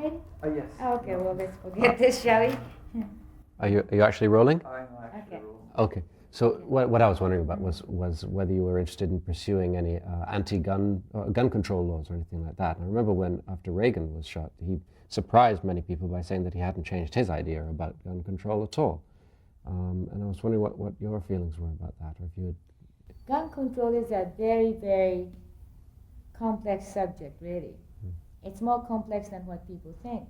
ready? Yes. Okay, well, let's forget this, shall we? Are you actually rolling? I'm actually Okay. rolling. Okay. So what I was wondering about was whether you were interested in pursuing any anti-gun or gun control laws or anything like that. And I remember when, after Reagan was shot, he surprised many people by saying that he hadn't changed his idea about gun control at all. And I was wondering what your feelings were about that, or if you had... Gun control is a very, very complex subject, really. It's more complex than what people think.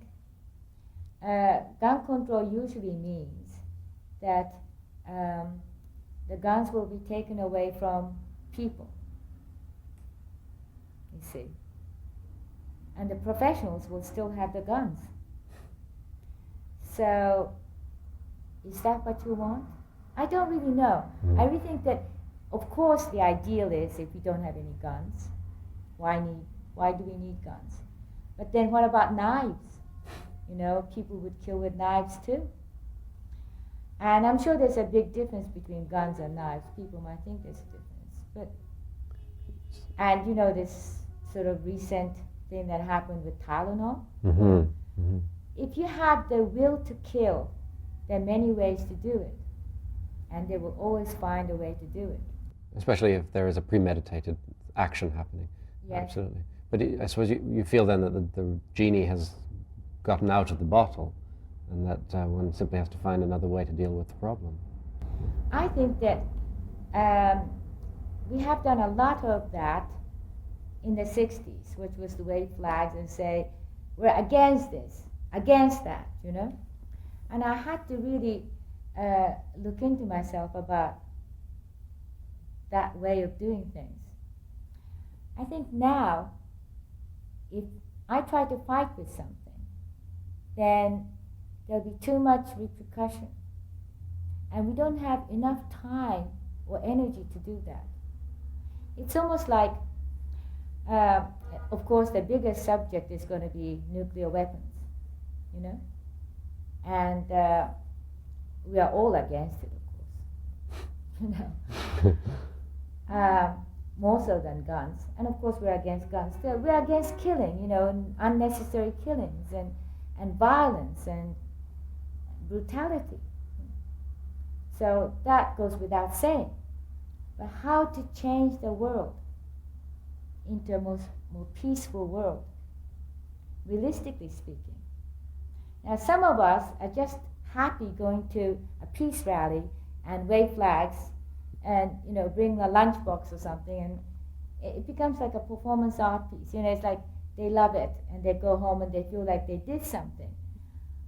Gun control usually means that the guns will be taken away from people, you see. And the professionals will still have the guns. So, is that what you want? I don't really know. I really think that, of course, the ideal is if we don't have any guns, why do we need guns? But then what about knives? You know, people would kill with knives too. And I'm sure there's a big difference between guns and knives. People might think there's a difference. But, and you know this sort of recent thing that happened with Tylenol? Mm-hmm. Mm-hmm. If you have the will to kill, there are many ways to do it. And they will always find a way to do it. Especially if there is a premeditated action happening. Yes. Absolutely. But I suppose you feel then that the genie has gotten out of the bottle, and that one simply has to find another way to deal with the problem. I think that we have done a lot of that in the 60s, which was to wave flags and say, we're against this, against that, you know? And I had to really look into myself about that way of doing things. I think now, if I try to fight with something, then there'll be too much repercussion. And we don't have enough time or energy to do that. It's almost like, of course, the biggest subject is going to be nuclear weapons, you know? And we are all against it, of course, you know? More so than guns. And of course we're against guns still. We're against killing, you know, and unnecessary killings and violence and brutality. So that goes without saying. But how to change the world into a more peaceful world, realistically speaking. Now some of us are just happy going to a peace rally and wave flags and, you know, bring a lunchbox or something, and it becomes like a performance art piece. You know, it's like they love it and they go home and they feel like they did something.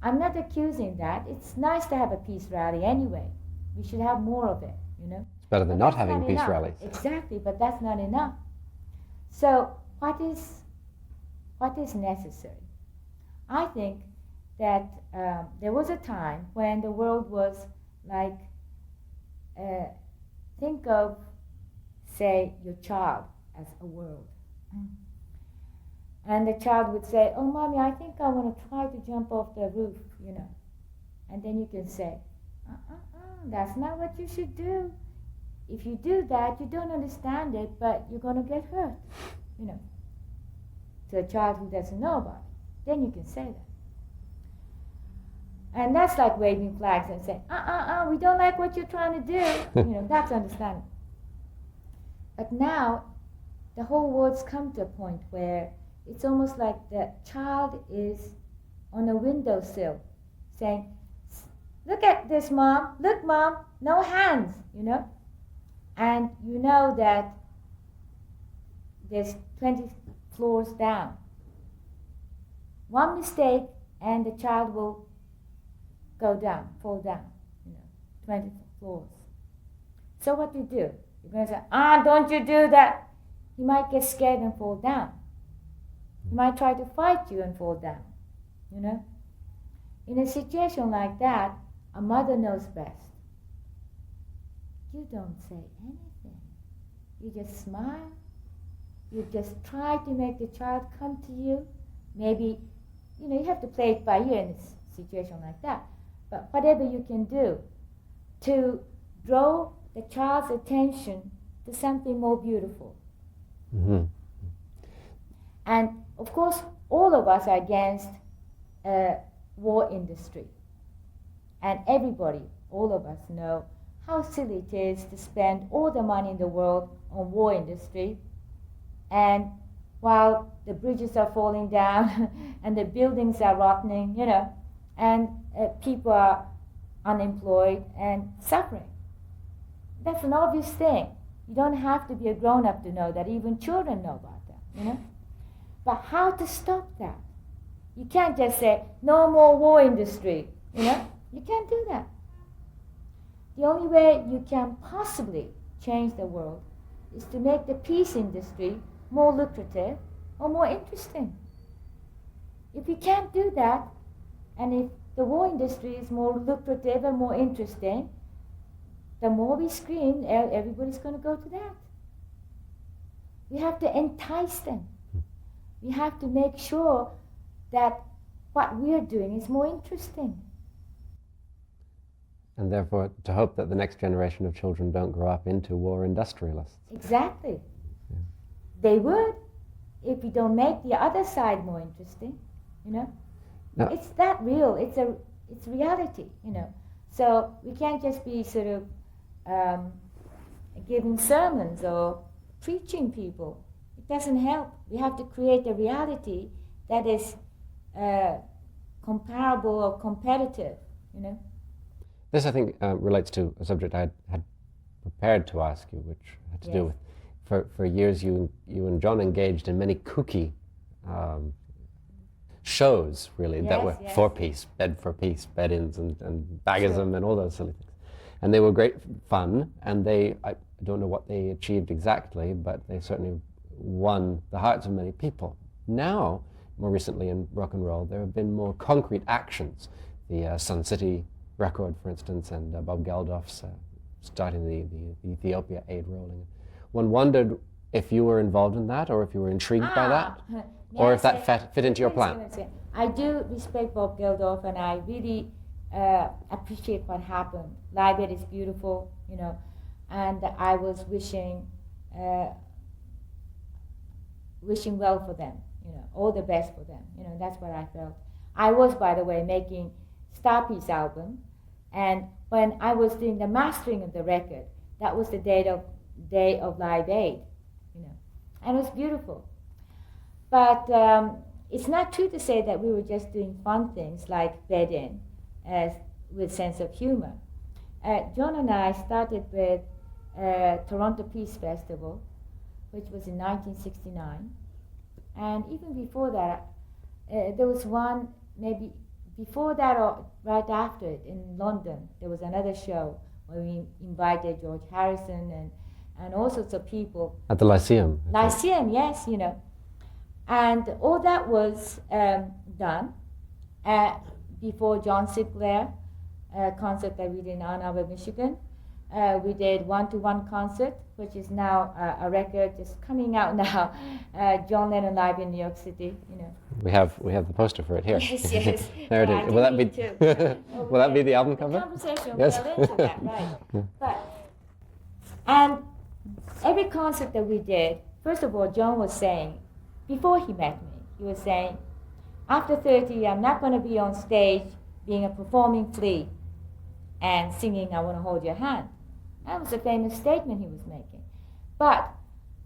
I'm not accusing that. It's nice to have a peace rally anyway. We should have more of it, you know. It's better than not having peace rallies. Exactly, but that's not enough. So what is necessary? I think that there was a time when the world was like, think of, say, your child as a world. And the child would say, oh, Mommy, I think I want to try to jump off the roof, you know. And then you can say, that's not what you should do. If you do that, you don't understand it, but you're going to get hurt, you know, to a child who doesn't know about it. Then you can say that. And that's like waving flags and saying, we don't like what you're trying to do. You know, that's understandable. But now, the whole world's come to a point where it's almost like the child is on a windowsill saying, look at this, Mom. Look, Mom. No hands, you know. And you know that there's 20 floors down. One mistake and the child will go down, fall down, you know, 20 floors. So what do? You're going to say, don't you do that. He might get scared and fall down. He might try to fight you and fall down, you know. In a situation like that, a mother knows best. You don't say anything. You just smile. You just try to make the child come to you. Maybe, you know, you have to play it by ear in a situation like that. But whatever you can do to draw the child's attention to something more beautiful. Mm-hmm. And of course, all of us are against war industry. And everybody, all of us know how silly it is to spend all the money in the world on war industry, and while the bridges are falling down and the buildings are rotting, and people are unemployed and suffering. That's an obvious thing. You don't have to be a grown-up to know that. Even children know about that, But how to stop that? You can't just say, no more war industry, You can't do that. The only way you can possibly change the world is to make the peace industry more lucrative or more interesting. If you can't do that, and if the war industry is more lucrative and more interesting, the more we scream, everybody's going to go to that. We have to entice them. We have to make sure that what we're doing is more interesting. And therefore, to hope that the next generation of children don't grow up into war industrialists. Exactly. Yeah. They would, if we don't make the other side more interesting, Now, it's that real. It's reality, So we can't just be sort of giving sermons or preaching people. It doesn't help. We have to create a reality that is comparable or competitive, This, I think, relates to a subject I had prepared to ask you, which had to do with, for years you and John engaged in many kooky shows, really, that were for-peace, bed-for-peace, bed-ins and baggism and all those silly things. And they were great fun, and I don't know what they achieved exactly, but they certainly won the hearts of many people. Now, more recently in rock and roll, there have been more concrete actions. The Sun City record, for instance, and Bob Geldof's starting the Ethiopia aid rolling. One wondered if you were involved in that, or if you were intrigued by that, or if that fit into your plan. I do respect Bob Geldof, and I really appreciate what happened. Live Aid is beautiful, and I was wishing well for them, all the best for them. That's what I felt. I was, by the way, making Starpiece album, and when I was doing the mastering of the record, that was the day of Live Aid, and it was beautiful. But it's not true to say that we were just doing fun things like bed-in with sense of humor. John and I started with Toronto Peace Festival, which was in 1969, and even before that, there was one maybe before that or right after it in London. There was another show where we invited George Harrison and all sorts of people. At the Lyceum. Lyceum, yes, And all that was done before John Sinclair concert that we did in Ann Arbor, Michigan. We did one-to-one concert, which is now a record just coming out now. John Lennon live in New York City, We have the poster for it here. Yes. There it is. Will that be? Will that be the album cover? The conversation will go into that, right? And every concert that we did, first of all, John was saying, before he met me, he was saying, after 30, I'm not going to be on stage being a performing flea and singing I Want to Hold Your Hand. That was a famous statement he was making. But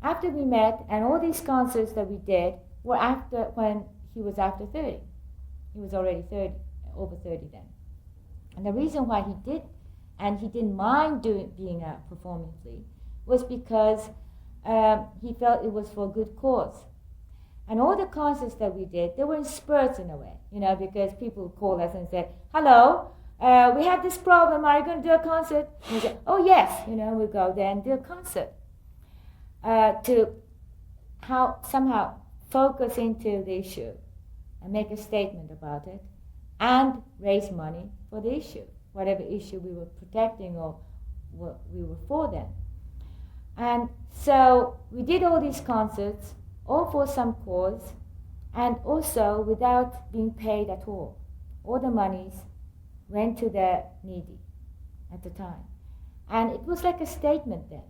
after we met, and all these concerts that we did were after when he was after 30. He was already over 30 then. And the reason why he did, and he didn't mind being a performing flea, was because he felt it was for a good cause. And all the concerts that we did, they were in spurts in a way, because people would call us and say, hello, we have this problem, are you going to do a concert? And we say, oh yes, we go there and do a concert. To somehow focus into the issue and make a statement about it and raise money for the issue, whatever issue we were protecting or what we were for then. And so we did all these concerts, all for some cause, and also without being paid at all. All the monies went to the needy at the time. And it was like a statement then.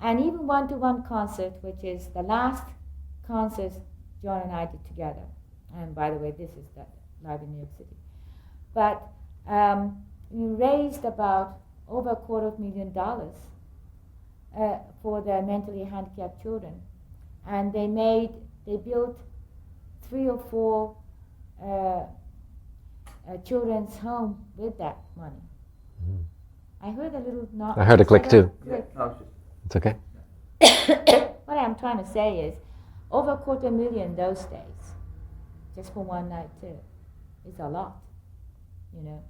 And even one-to-one concert, which is the last concert John and I did together. And by the way, this is live in New York City. But we raised about over $250,000 for the mentally handicapped children, and they built 3 or 4 children's home with that money. Mm. I heard a little knock. I heard a click too. Click. It's okay. What I'm trying to say is, over $250,000 those days, just for one night too, is a lot, you know.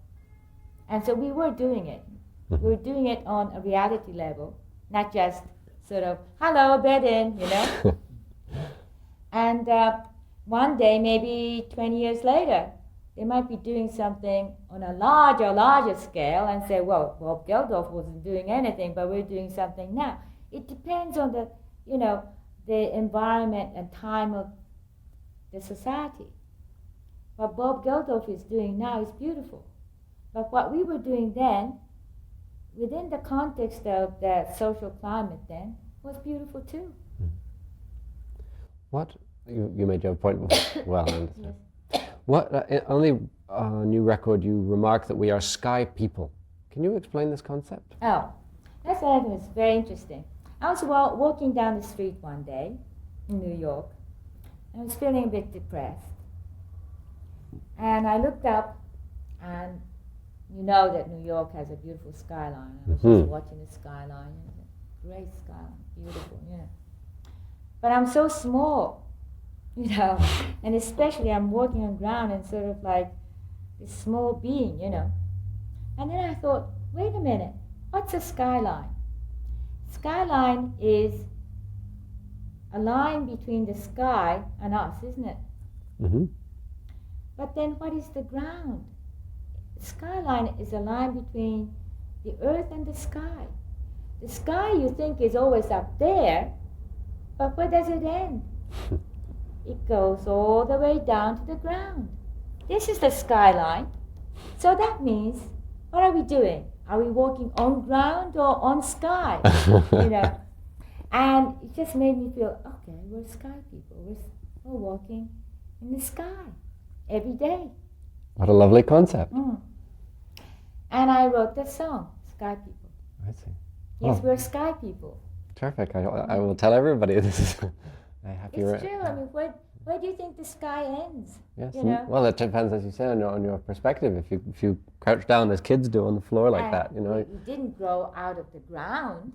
And so we were doing it. We were doing it on a reality level, not just sort of, hello, bed in, you know. And one day, maybe 20 years later, they might be doing something on a larger scale and say, well, Bob Geldof wasn't doing anything, but we're doing something now. It depends on the, you know, the environment and time of the society. What Bob Geldof is doing now is beautiful. But what we were doing then, within the context of the social climate then, was beautiful too. What? You made your point well, I understand. Yes. What, on the new record you remark that we are sky people. Can you explain this concept? Oh, that's what I think was very interesting. I was walking down the street one day in New York, and I was feeling a bit depressed. And I looked up, and you know that New York has a beautiful skyline. I was just watching the skyline. It was a great skyline, beautiful, yeah. But I'm so small, you know, and especially I'm walking on ground and sort of like this small being, you know. And then I thought, wait a minute, what's a skyline? Skyline is a line between the sky and us, isn't it? Mm-hmm. But then what is the ground? Skyline is a line between the earth and the sky. The sky you think is always up there, but where does it end? It goes all the way down to the ground. This is the skyline. So that means, what are we doing? Are we walking on ground or on sky? You know? And it just made me feel, okay, we're sky people. We're walking in the sky every day. What a lovely concept. Mm. And I wrote the song, Sky People. I see. Yes, Oh. we're sky people. Terrific. I will tell everybody this is a happy... It's true. I mean, where do you think the sky ends? Yes. You know? Well, it depends, as you say, on your perspective. If you crouch down as kids do on the floor like And that, you know. we didn't grow out of the ground.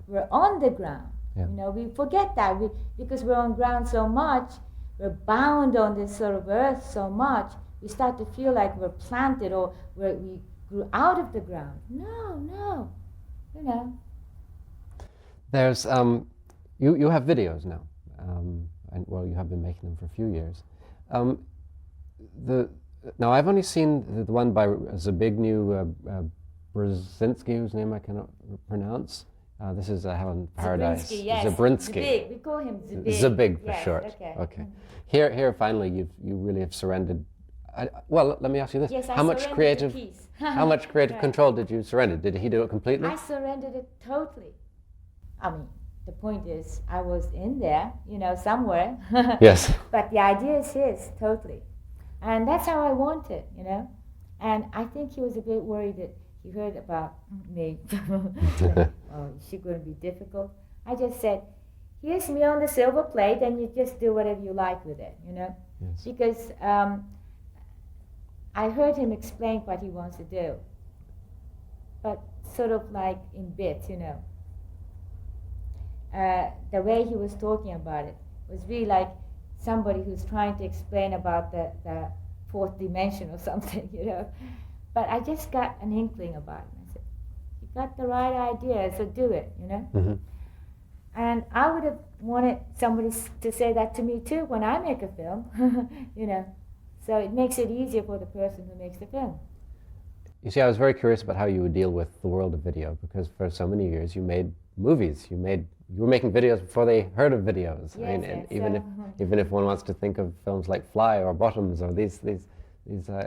We're on the ground. Yeah. You know, we forget that because we're on ground so much. We're bound on this sort of earth so much. We start to feel like we're planted or we grew out of the ground. No. You know. There's you have videos now, and well, you have been making them for a few years. Now I've only seen the one by Zbigniew Brzezinski, whose name I cannot pronounce. This is Helen Paradise. Zabrinsky, yes. Zabrinsky. Zabig. We call him Zabig. Zabig for yes, short. Okay. Okay. Here, finally, you really have surrendered. Well, let me ask you this: Yes, I how much surrendered creative, the piece. how much creative Right. control did you surrender? Did he do it completely? I surrendered it totally. I mean, the point is, I was in there, you know, somewhere. Yes. But the idea is his, totally. And that's how I want it, you know. And I think he was a bit worried that he heard about me. Oh, is she going to be difficult? I just said, here's me on the silver plate, and you just do whatever you like with it, you know. Yes. Because I heard him explain what he wants to do, but sort of like in bits, you know. The way he was talking about it was really like somebody who's trying to explain about the fourth dimension or something, you know. But I just got an inkling about it. I said, you got the right idea, so do it, you know. Mm-hmm. And I would have wanted somebody to say that to me too when I make a film, you know. So it makes it easier for the person who makes the film. You see, I was very curious about how you would deal with the world of video, because for so many years you made movies. You were making videos before they heard of videos. Yes, I mean, yes, even if one wants to think of films like Fly or Bottoms or these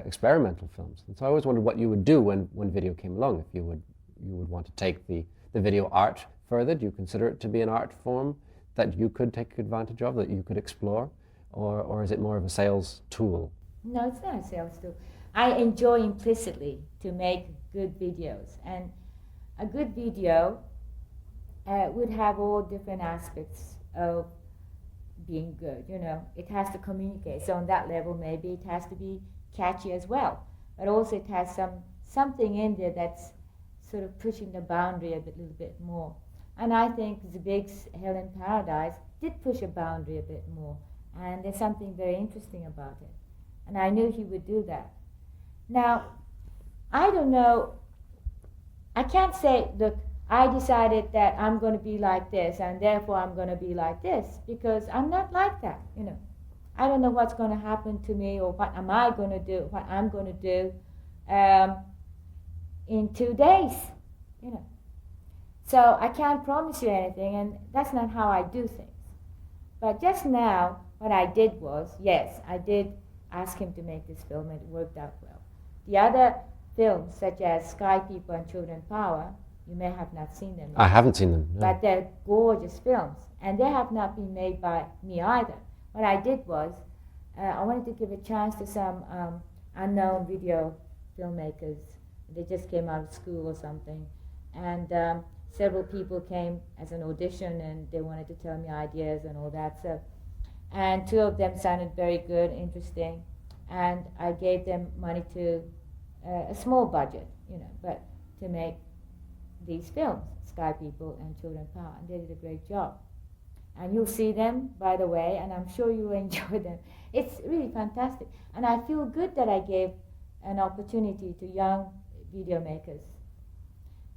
experimental films. And so I always wondered what you would do when video came along. If you would want to take the video art further. Do you consider it to be an art form that you could take advantage of, that you could explore, or is it more of a sales tool? No, it's not a sales tool. I enjoy implicitly to make good videos, and a good video would have all different aspects of being good. It has to communicate. So on that level, maybe it has to be catchy as well, but also it has something in there that's sort of pushing the boundary a little bit more. And I think Zbig's Hell in Paradise did push a boundary a bit more, and there's something very interesting about it. And I knew he would do that. Now, I don't know, I can't say, look, I decided that I'm going to be like this, and therefore I'm going to be like this, because I'm not like that, I don't know what's going to happen to me, or what am I going to do, what I'm going to do in 2 days, So I can't promise you anything, and that's not how I do things. But just now, what I did was, yes, I did ask him to make this film, and it worked out well. The other films, such as Sky People and Children Power, you may have not seen them yet. I haven't seen them. No. But they're gorgeous films, and they have not been made by me either. What I did was, I wanted to give a chance to some unknown video filmmakers. They just came out of school or something, and several people came as an audition, and they wanted to tell me ideas and all that. So, and 2 of them sounded very good, interesting, and I gave them money to a small budget, but to make these films, Sky People and Children Power, and they did a great job. And you'll see them, by the way, and I'm sure you will enjoy them. It's really fantastic. And I feel good that I gave an opportunity to young video makers.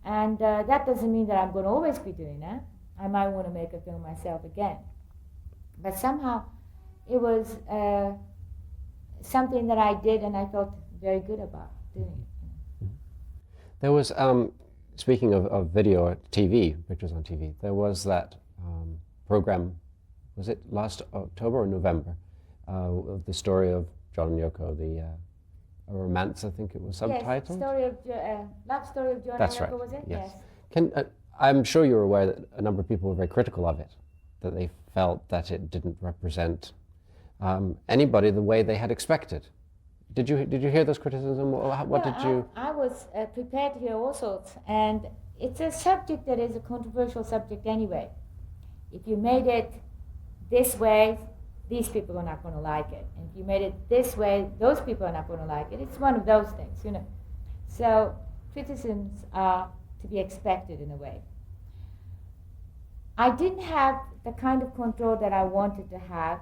And that doesn't mean that I'm going to always be doing that. I might want to make a film myself again. But somehow it was something that I did, and I felt very good about doing it. There was, speaking of video or TV, pictures on TV, there was that program, was it last October or November, the story of John and Yoko, a romance, I think it was subtitled? Yes, Love Story of John That's and Yoko, right. was it? Yes. I'm sure you're aware that a number of people were very critical of it, that they felt that it didn't represent anybody the way they had expected. Did you hear those criticisms? I was prepared to hear all sorts, and it's a subject that is a controversial subject anyway. If you made it this way, these people are not going to like it. And if you made it this way, those people are not going to like it. It's one of those things, So criticisms are to be expected in a way. I didn't have the kind of control that I wanted to have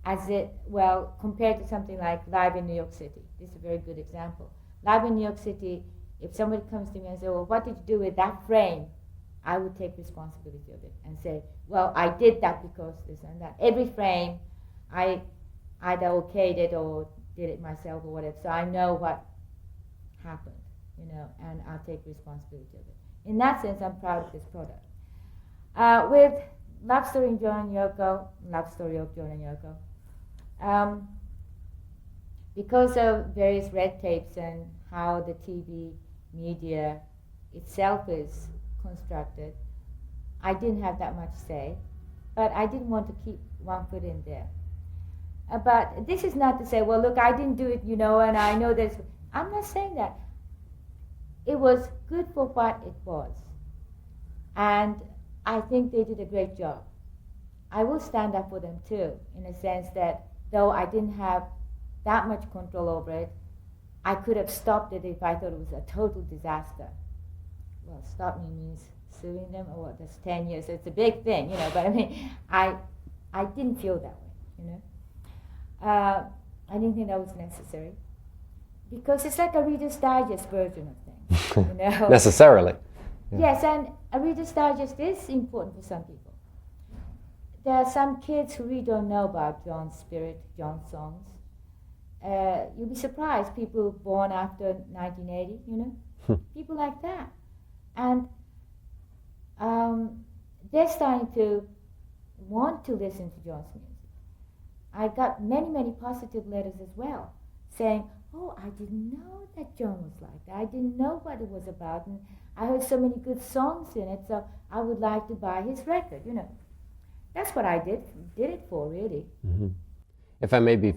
compared to something like Live in New York City. This is a very good example. Live in New York City, if somebody comes to me and says, well, what did you do with that frame? I would take responsibility of it and say, well, I did that because this and that. Every frame, I either okayed it or did it myself or whatever, so I know what happened, and I'll take responsibility of it. In that sense, I'm proud of this product. With Love Story of John and Yoko, because of various red tapes and how the TV media itself is constructed, I didn't have that much say, but I didn't want to keep one foot in there. But this is not to say, well, look, I didn't do it, and I know this. I'm not saying that. It was good for what it was. And I think they did a great job. I will stand up for them too, in a sense that though I didn't have that much control over it, I could have stopped it if I thought it was a total disaster. Well, stop me means suing them, or what, that's 10 years, so it's a big thing, but I mean, I didn't feel that way, I didn't think that was necessary, because it's like a Reader's Digest version of things, Necessarily. Yeah. Yes, and a Reader's Digest is important for some people. There are some kids who really don't know about John's spirit, John's songs. You'll be surprised, people born after 1980, people like that. And they're starting to want to listen to John's music. I got many, many positive letters as well, saying, oh, I didn't know that John was like that. I didn't know what it was about, and I heard so many good songs in it, so I would like to buy his record, That's what I did it for, really. Mm-hmm. If I may be